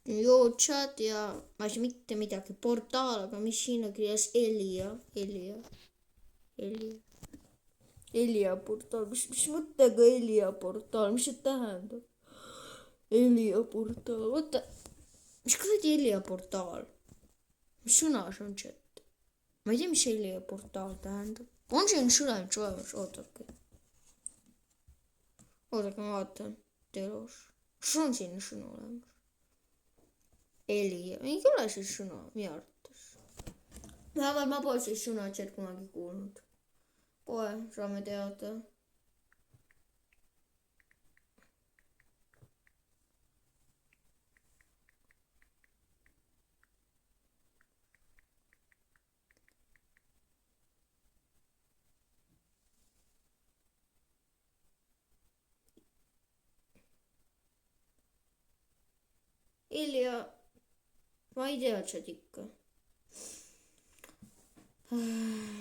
joo chat ja ma ei saa mitte midagi. Portaal, aga mis siin on kirjas? Elia portaal, mis mõttega Elia portaal, mis see tähendab? Elia portaal, oota, mis kuradi Elia portaal? mis sõna see on chat? ma ei tea, mis Elia portaal tähendab. on siin sõna üldse olemas? oodake, ma vaatan telos. kas on siin sõna olemas? Elia, ei ole see sõna minu arvates. vähemalt ma pole siis sõna chat kunagi kuulnud. kohe saame teada. Elia, ma ei tea chat ikka.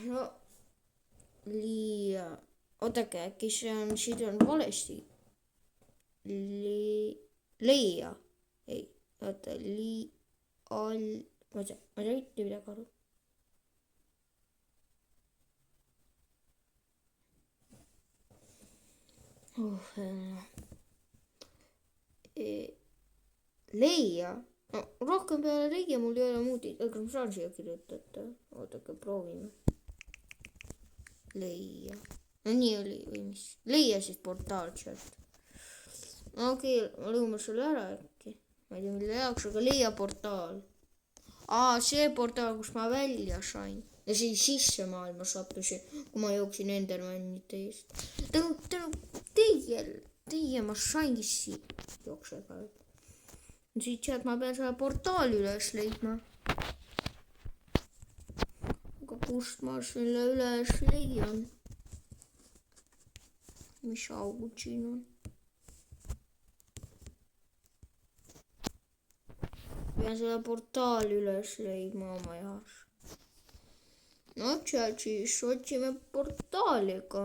no Liia, oodake, äkki see on, siin on valesti. Leia, ei, oota, ma ei saa mitte midagi aru. Leia, no rohkem peale Leia mul ei ole muud, aga ma saan siia kirjutada. oodake, proovime. Leia, no nii oli või mis? Leia siis portaal chat. okei, ma lõuman selle ära äkki. ma ei tea, mille jaoks, aga Leia portaal. see portaal, kus ma välja sain. ja siis sisse maailma sattusin, kui ma jooksin Endermanite eest. tänu teie ma saingi siit jooksega. siit sealt ma pean selle portaali üles leidma. aga kust ma selle üles leian? mis augud siin on? pean selle portaali üles leidma oma jaos. no sealt siis otsime portaali ka.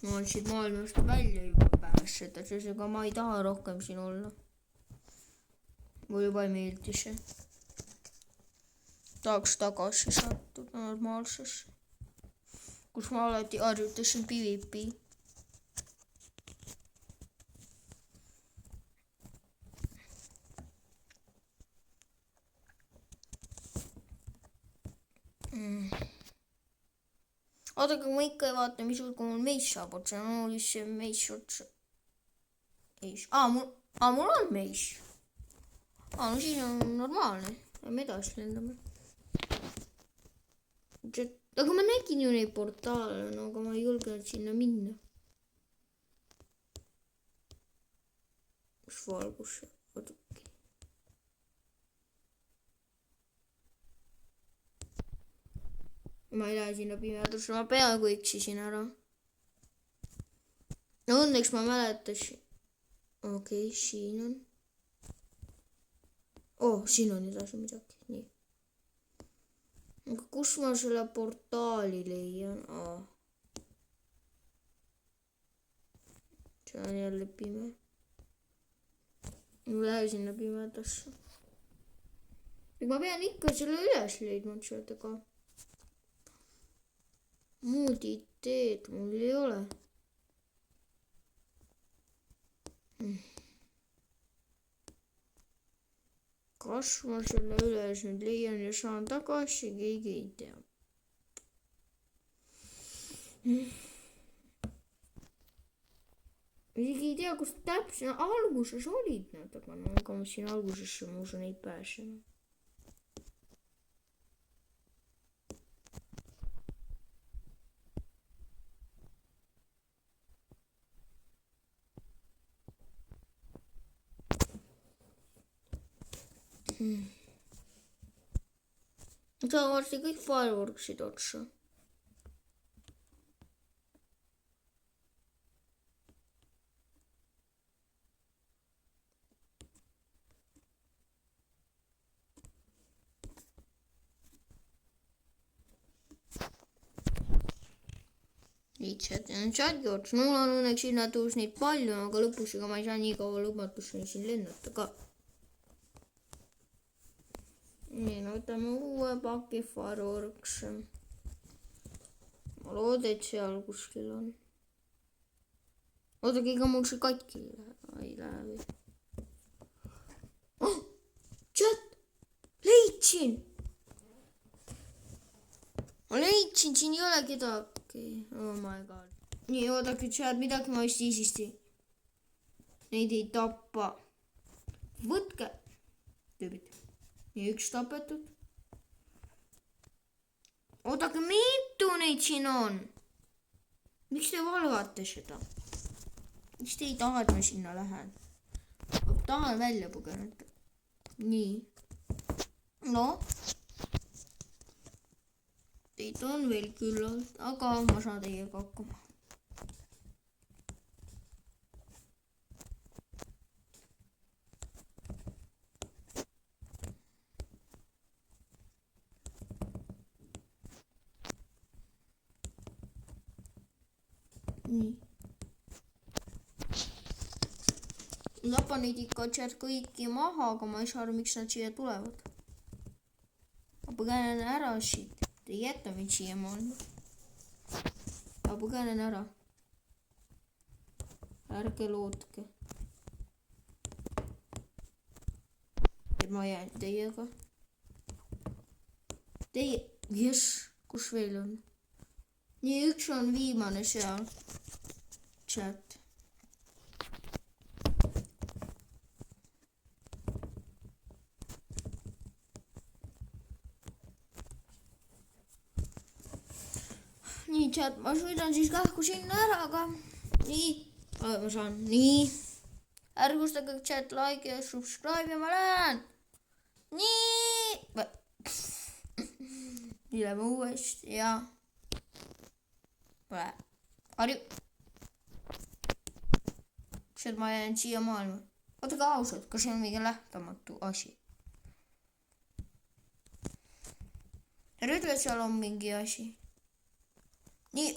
ma olen siit maailmast välja juba pääseda, sest ega ma ei taha rohkem siin olla. mulle juba ei meeldi see. tahaks tagasi sattuda normaalsesse, kus ma alati harjutasin PvP. oodake, ma ikka ei vaata, mis kui mul meis saab otsa. no siis see meis otsa. mul on meis. no siin on normaalne. Lähme edasi lendame. aga ma nägin ju neid portaale, no aga ma ei julgenud sinna minna. kus valgus see? oodake. ma ei lähe sinna pimedasse, ma peaaegu eksisin ära. no õnneks ma mäletasin. okei, siin on. siin on edasi midagi, nii. aga kus ma selle portaali leian? see on jälle pime. ma lähen sinna pimedasse. ma pean ikka selle üles leidma, aga muud ideed mul ei ole. kas ma selle üles nüüd leian ja saan tagasi, keegi ei tea. keegi ei tea, kus täpselt alguses olid nad, aga no ega ma siin algusesse ma usun ei pääse. saavad varsti kõik fireworksid otsa. lihtsalt on sealgi ots. mul on õnneks hinnatõus neid palju, aga lõpus ega ma ei saa nii kaua lõpmatuseni siin lennata ka. nii, no võtame uue paki Fireworks. ma loodan, et seal kuskil on. oodake, ega mul see katki ei lähe või? Oh, chat, leidsin! ma leidsin, siin ei ole kedagi. Oh my god. nii, oodake, chat, midagi ma vist isisti. Neid ei tappa. võtke. tüübid. nii, üks tapetud. oodake, mitu neid siin on? miks te valvate seda? miks te ei taha, et ma sinna lähen? ma tahan välja pugeneda. nii. no. Teid on veel küllalt, aga ma saan teiega hakkama. nii. tapan neid ikka chat kõiki maha, aga ma ei saa aru, miks nad siia tulevad. ma põgenen ära siit. Te ei jäta mind siia maailma. ma põgenen ära. ärge lootke. et ma jään teiega. Teie, jess, kus veel on? nii, üks on viimane seal. chat. nii, chat, ma sõidan siis kähku sinna ära, aga nii, ma saan, nii. ärge unustage chat, like ja subscribe ja ma lähen. nii. Lähme uuesti ja. harju. chat, ma jään siia maailma. oodake ausalt, kas see on mingi lähtamatu asi? ärge ütle, et seal on mingi asi. nii.